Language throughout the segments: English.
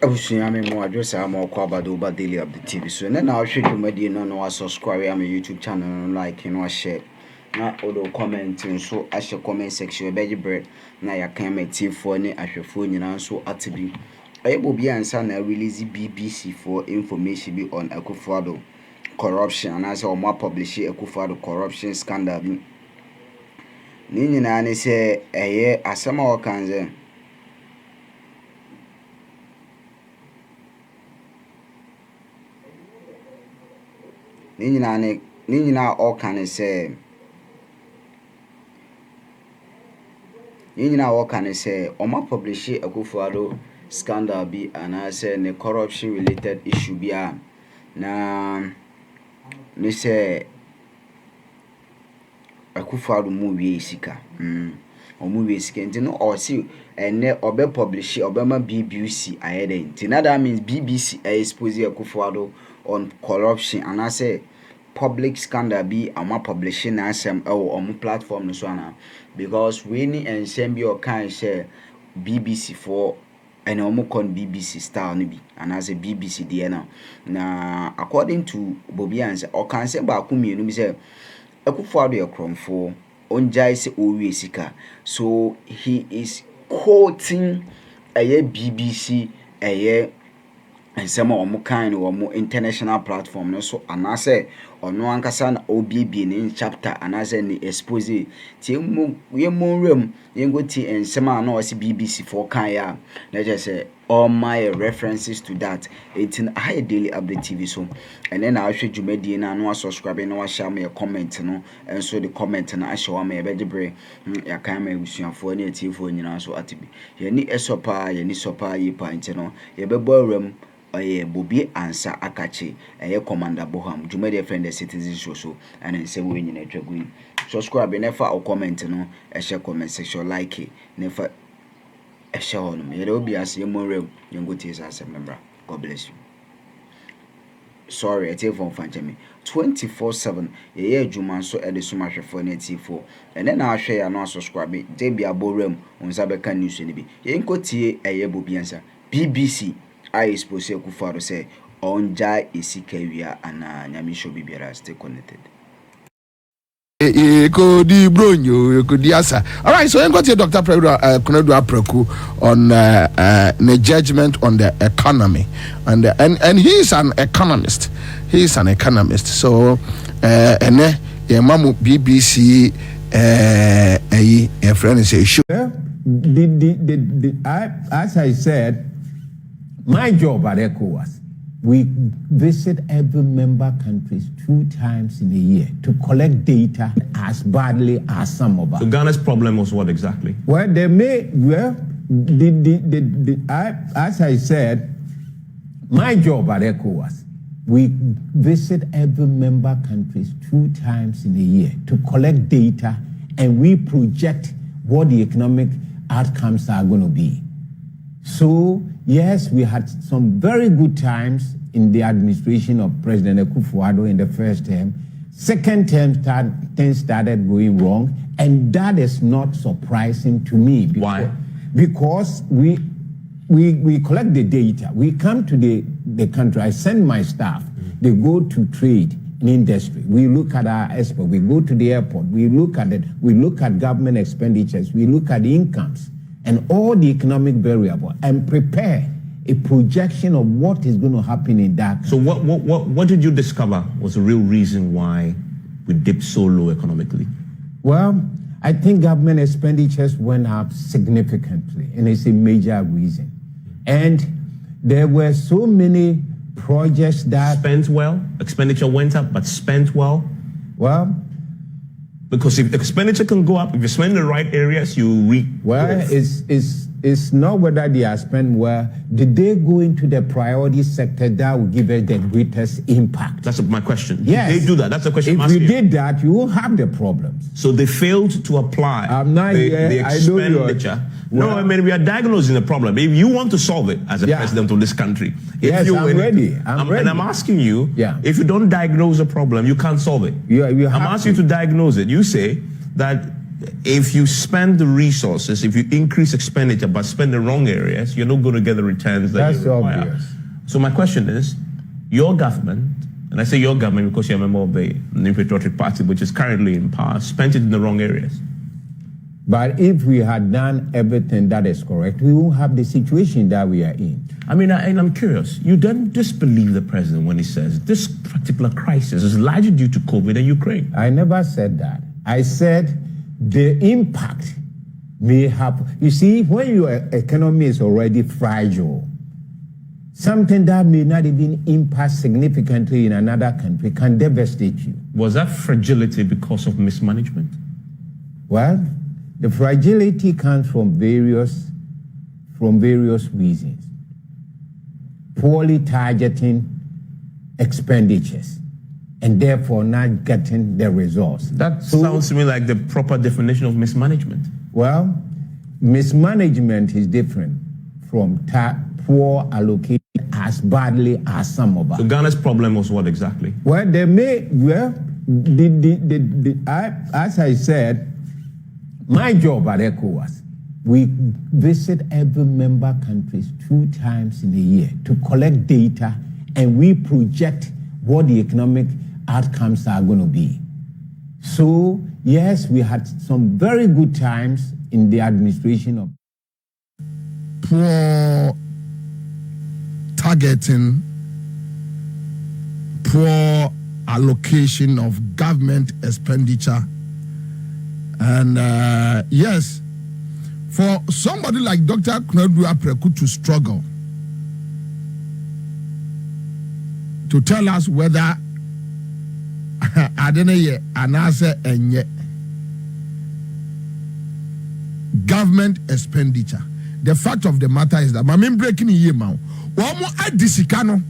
Abusunyame mo address am kwaba do ba daily update TV so na na hwe dwumadi no subscribe am YouTube channel no like no share na odo comment nso ahye comment section be gibre na ya kan matifo ne ahwefo nyina nso atebi Bobie ansa na release BBC for information be on Akufo-Addo corruption and as o ma publish Akufo-Addo corruption scandal bi ni nyina ne se eye asema o kanze ni nyina all can say Oma publish Akufo-Addo scandal bi and say ne corruption related issue bi na ne say Akufo-Addo mu wie sika omu wie sika ntino o si ene obe publish obema BBC ayede ntina that means BBC expose Akufo-Addo on corruption and I say public scandal be ama publishing asem on platform no so ana because we ni ensem bi o kan share BBC for and omo kon BBC style no bi and I say BBC there na according to Bobie answer o kan say ba ku mienu bi say Akufo-Addo ekromfo onjai say owie sika so he is quoting BBC and some of kind or international platform no so and I say or no ankasa na obibi in chapter and I say ni expose ti we mo room yengo ti and some na o BBC for kan ya na just say all my references to that it's in high daily update TV so and then I should jumedi na no subscribe na share me a comment no and so the comment na show me be debre ya kan me usuafo na tifo nyina so atibi ye ni esopa ye ni sopa yi pa ntino ye be boram Bobie answer akachi Commander Boham jumede friend the citizen so and then say we nyina twagu subscribe never or comment no share comment section like never share on me there be as you more you go to as a member. God bless you. Sorry I tell for me 24/7 ye adwuma so e de so mahwefo na tifo and then I share no subscribe dey be aboram onza beka news ni bi ye nkotie Bobie answer BBC I Xpoṣēṣ Akufo-Addo say onja esika wia ana nyame show bibiara stay connected. All right, so I'm going to Dr. Konedu Apreku on the judgment on the economy, and he is an economist. So, and mamu BBC a friend is a issue. As I said, my job at ECOWAS, we visit every member countries 2 times in a year to collect data as badly as some of us. So Ghana's problem was what exactly? Well, as I said, my job at ECOWAS, we visit every member countries 2 times in a year to collect data and we project what the economic outcomes are going to be. So, yes, we had some very good times in the administration of President Akufo-Addo in the first term. Second term, things started going wrong, and that is not surprising to me. Why? Because we collect the data. We come to the country. I send my staff. They go to trade in industry. We look at our export. We go to the airport. We look at it. We look at government expenditures. We look at incomes and all the economic variables and prepare a projection of what is going to happen in that. So what did you discover was the real reason why we dipped so low economically? Well, I think government expenditures went up significantly, and it's a major reason. And there were so many projects that spent well, expenditure went up, but spent well. Well, because if expenditure can go up, if you spend in the right areas, you reap. Well, it's not whether they are spent well. Did they go into the priority sector that will give us the greatest impact? That's my question. Yes. Did they do that? That's the question I'm asking. If you did that, you won't have the problems. So they failed to apply the expenditure. Well, no, I mean, we are diagnosing the problem. If you want to solve it as a president of this country. Yes, I'm ready. And I'm asking you, if you don't diagnose a problem, you can't solve it. I'm asking you to diagnose it. You say that if you spend the resources, if you increase expenditure but spend the wrong areas, you're not going to get the returns that you require. That's obvious. So my question is, your government, and I say your government because you're a member of the New Patriotic Party, which is currently in power, spent it in the wrong areas. But if we had done everything that is correct, we won't have the situation that we are in. I mean, and I'm curious, you don't disbelieve the president when he says this particular crisis is largely due to COVID and Ukraine. I never said that. I said the impact may have, you see, when your economy is already fragile, something that may not even impact significantly in another country can devastate you. Was that fragility because of mismanagement? Well, the fragility comes from various reasons. Poorly targeting expenditures and therefore not getting the results. That sounds to me like the proper definition of mismanagement. Well, mismanagement is different from poor allocation as badly as some of us. So Ghana's problem was what exactly? Well, they may, as I said, my job at ECOWAS, we visit every member countries 2 times in a year to collect data, and we project what the economic outcomes are going to be. So, yes, we had some very good times in the administration of poor targeting, poor allocation of government expenditure. And yes, for somebody like Dr. Preku to struggle to tell us whether Adeneye Anase Enye government expenditure. The fact of the matter is that my main breaking here now. Omo adisikano.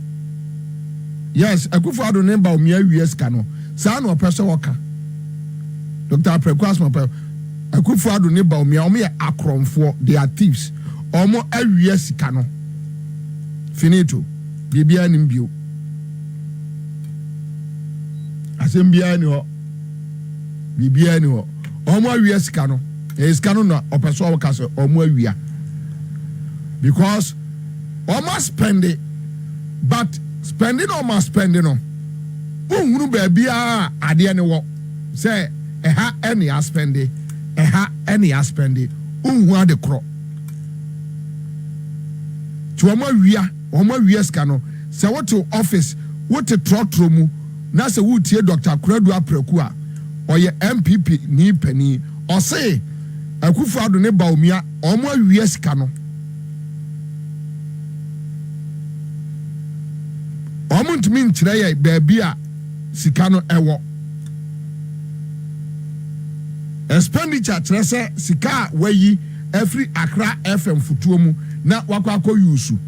Yes, Akufo-Addo ne Bawumia US kano. Sa no person worker. Dr. Preku asma Akufo-Addo ne Bawumia omo ye akromfo, they are thieves. Omo US kano. Finito. Bibia nimbio. Asembia ni ho. Bibia ni ho. Omo US kano. Is kano na opeso worker so omo awia. Because almost spend it, but spending almost spending on. Unu baby at the end of say any spend it, any spend it. The crop. To Oma Cano, say what to office, what to trotro na se would hear Dr. Preku or your MPP ni penny, or say Akufo-Addo ne Bawumia, Oma Cano. Omunt min chireye baby a sikano ewo expenditure trese sika wayi every Accra FM futuo mu na wakwakọ yusu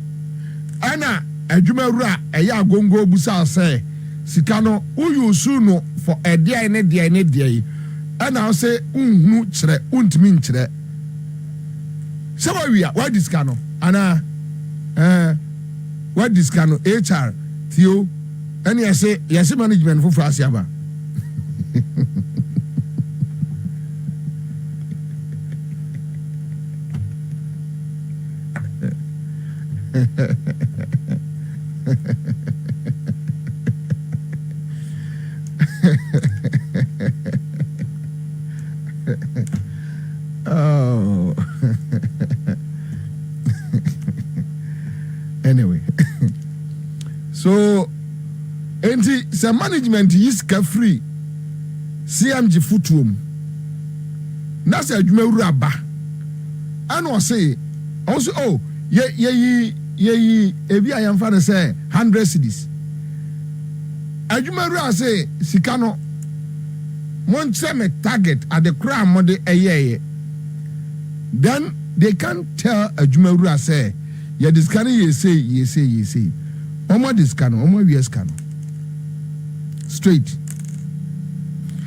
ana adwumawura eya agongo busa say sikano uyusu no for edie ne die ana say unhunu chire untimi nchire sewawia why this kano ana what this kano HR Theo, and yes, management for Frasiaba. Oh. Anyway. So, the management is free. CMG futuum. That's a Jumuraba. And was say, also, oh, ye, I am father say 100 cities. Ajumara say, Sikano, Montseme target at the crime mode a year. Then they can't tell Ajumara say, ye discanning ye say. Omo this cano, Omo US cano. Straight.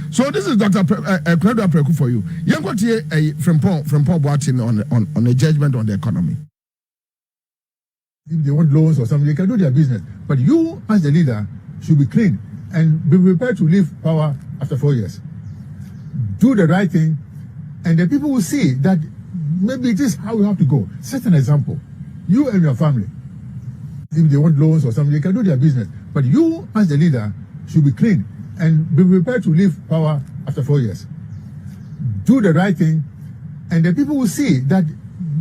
So this is Dr. Preku for you. You got here from Paul Boateng on a judgment on the economy. If they want loans or something, they can do their business. But you, as the leader, should be clean and be prepared to leave power after 4 years. Do the right thing and the people will see that maybe this is how we have to go. Set an example. You and your family, if they want loans or something, they can do their business. But you, as the leader, should be clean and be prepared to leave power after 4 years. Do the right thing, and the people will see that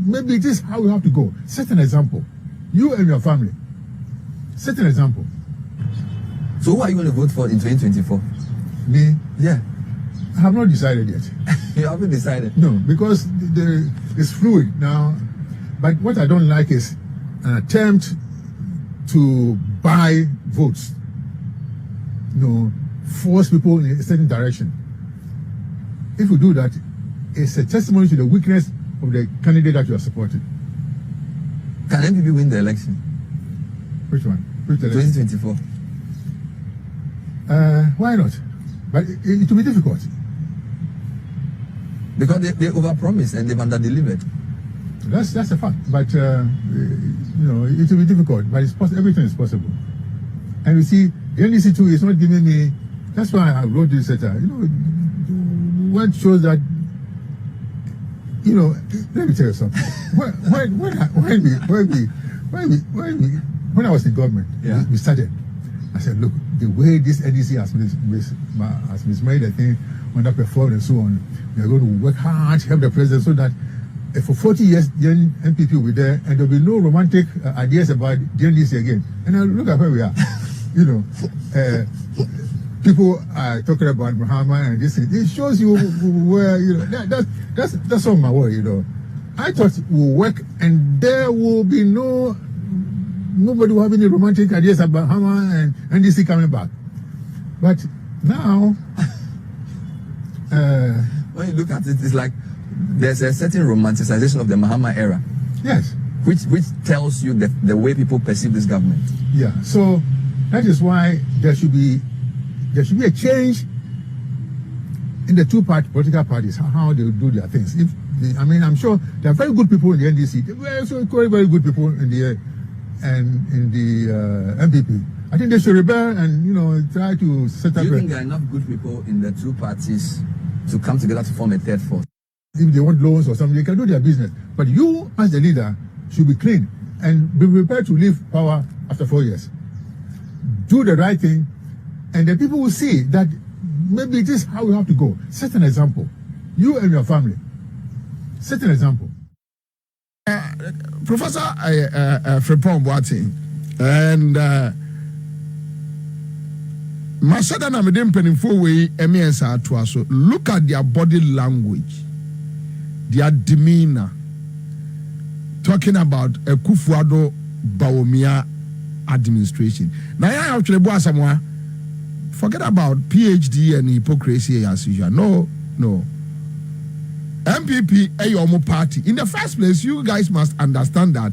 maybe this is how we have to go. Set an example. You and your family. Set an example. So who are you going to vote for in 2024? Me? Yeah. I have not decided yet. You haven't decided? No, because it's fluid now. But what I don't like is an attempt to buy votes. Force people in a certain direction. If you do that, it's a testimony to the weakness of the candidate that you are supporting. Can MPP win the election? Which one? Which election? 2024. Why not? But it will be difficult. Because they overpromised and they've underdelivered. That's a fact. But it will be difficult. But everything is possible. And you see, the NDC too is not giving me. That's why I wrote this letter. What shows that. Let me tell you something. When I was in government, we started. I said, look, the way this NDC has mismade the thing, underperformed and so on, we are going to work hard to help the president so that for 40 years, the NPP will be there and there will be no romantic ideas about the NDC again. And now look at where we are. People are talking about Muhammad and this. It shows you where, that's all my worry, I thought it will work and there will be nobody will have any romantic ideas about Hama and NDC coming back. But now, when you look at it, it's like there's a certain romanticization of the Mahama era. Yes. Which tells you the way people perceive this government. Yeah. So that is why there should be a change in the two political parties, how they do their things. I'm sure there are very good people in the NDC. There are also very, very good people in the MPP. I think they should rebel and try to set up. Do you think there are enough good people in the two parties to come together to form a third force? If they want loans or something, they can do their business. But you, as the leader, should be clean and be prepared to leave power after 4 years. Do the right thing, and the people will see that maybe this is how we have to go. Set an example. You and your family. Set an example. Professor Frimpong Boateng and Masada na medem penifo we emiensa ato so look at their body language, their demeanor, talking about a Kufuado Bawumia administration. Now I actually bo asamwa forget about PhD and hypocrisy as usual. No. MPP a yomo party. In the first place, you guys must understand that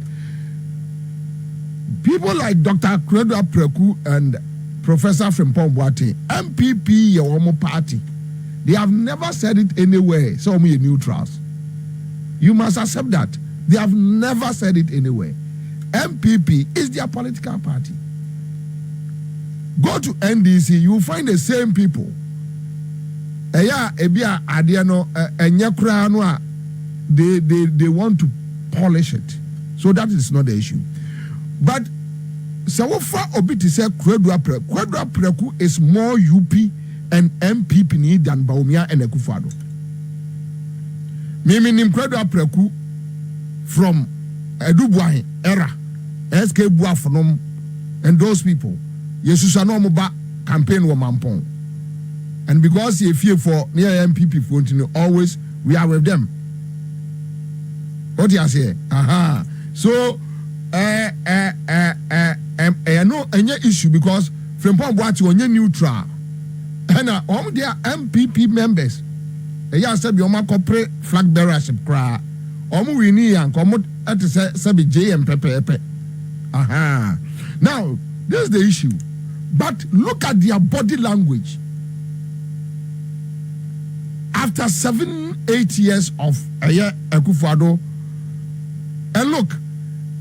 people like Dr. Akroma and Professor Frimpong Boateng, MPP yomo party. They have never said it anywhere. So we are neutrals. You must accept that. They have never said it anywhere. MPP is their political party. Go to NDC, you will find the same people. They want to polish it. So that is not the issue. But so far Obiti said Kredua Preku is more UP and MPP than Bawumia and Akufo-Addo. Meaning Kredua Preku from Edubuahin era, SK Buafonom and those people. Yesusano Muba campaign wa Mampong. And because you fear for near MPP for always we are with them. What do you say? Aha. So no any issue because Frimpong Boateng onye neutral. And all their MPP members. They are said your corporate flag bearership cry. We need and come at the Sabi J and Pepe. Aha. Now, this is the issue. But look at their body language. After 7-8 years of Akufo-Addo, and look,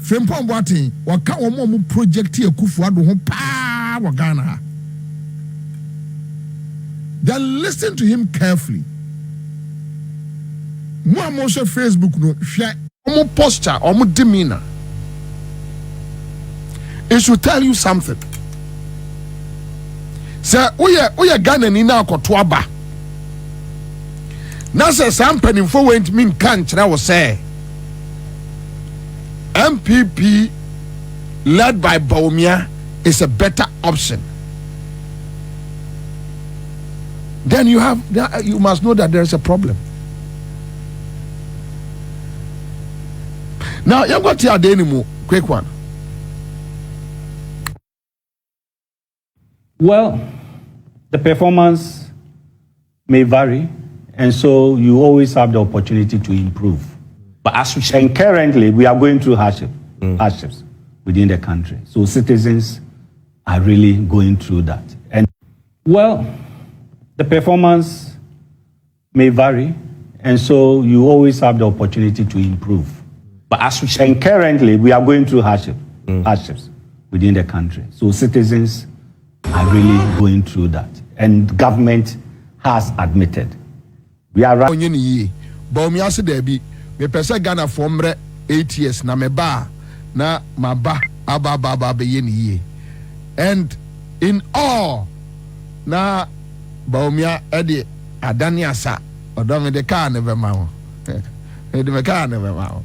Frimpong Boateng, waka omo project Akufo-Addo ho pa wa Ghana. Then listen to him carefully. Mo share Facebook no share omo posture, omo demeanor. It should tell you something. Say, oye Ghana ni na akoto aba. Na say some penifo went mean can't na was say. MPP led by Bawumia is a better option. Then you must know that there is a problem. Now you got to anymore. Quick one. Well, the performance may vary, and so you always have the opportunity to improve. But as we And currently, we are going through hardships within the country. So citizens are really going through that. And well, the performance may vary, and so you always have the opportunity to improve. But as we And currently, we are going through hardships within the country. So citizens are really going through that. And government has admitted. We are right. Bawumia se there be me pese Ghana for 8 years na me ba na ma ba aba be ye ni. And in all na Bawumia ede adani asa odo me de car ne be ma ho. Me de car ne be ma ho.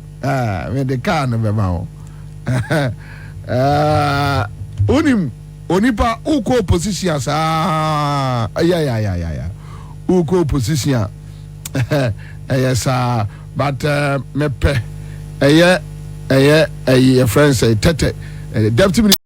Me de car ne be ma ho. Onipa uko opposition sa ya uko opposition yes but mepe friends tete deputy minister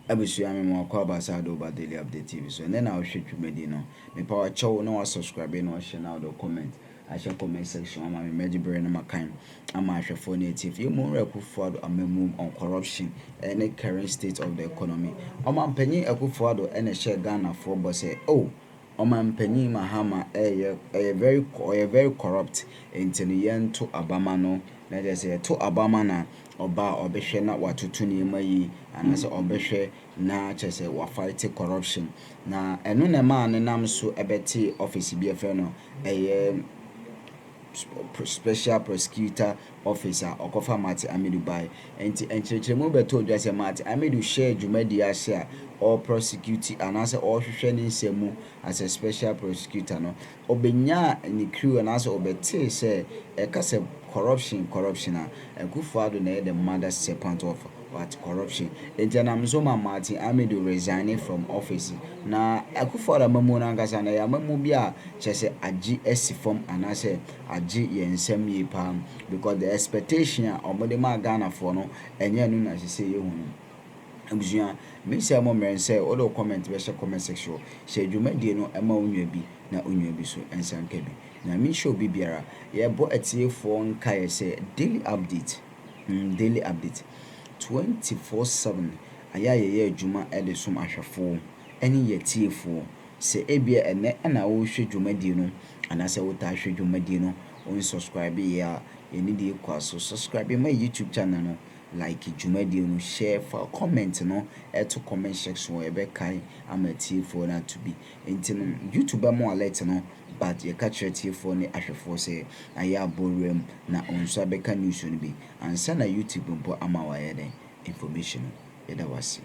Abusua me mo kwa basa do ba daily update TV so then I should media no me power chow no subscribe no share now the comment I share comment section ama me meji brain na makan ama hwe for native you mo rekufo do amemum on corruption and current state of the economy ama mpanyi ekufo do ene share Ghana for bo say oh Oma mpanyi mahama very corrupt intini yen to abama no na je say to abama na oba obehwe na watoto ni mayi anase obehwe na che say wa fight corruption na eno na ma ne nam so ebeti office bi efe no special prosecutor officer okofa Mati Amidu bai enti enchechemu beto dwase Mati Amidu share dwumadi ase or prosecute and answer all hwehwe nsemu as a special prosecutor no obenya ni crew and answer obete say ekase corruption Akufo-Addo na the mother serpent of what corruption enjanamzoma Mati Amidu resigning from office na Akufo-Addo mamu na ngasa na ya mamu bia chese agi esifom and answer agi yensem yi pam because the expectation omode ma Ghana for no enye nu na sese yehunu Abusua me say mo meren say all the comment be share comment section share dwumadie no ema onwa bi na onwa bi so ensanka bi na me show bi biara ye bo atiefo nka ye say daily update 24/7 aya ye adwuma e de som ahwefo eni ye tiefo se ebia ene na wo hwe dwumadie no anase wo ta hwe dwumadie no on subscribe ya ye need e kwaso subscribe my YouTube channel no like dwumadie no share for comment no to comment section e be kai amati for na to be enti YouTube mo alert no but ye catch it for ni ahwefo say aya borem na onso abeka news no bi ansa na YouTube mpo ama wa ye den information ye da wasi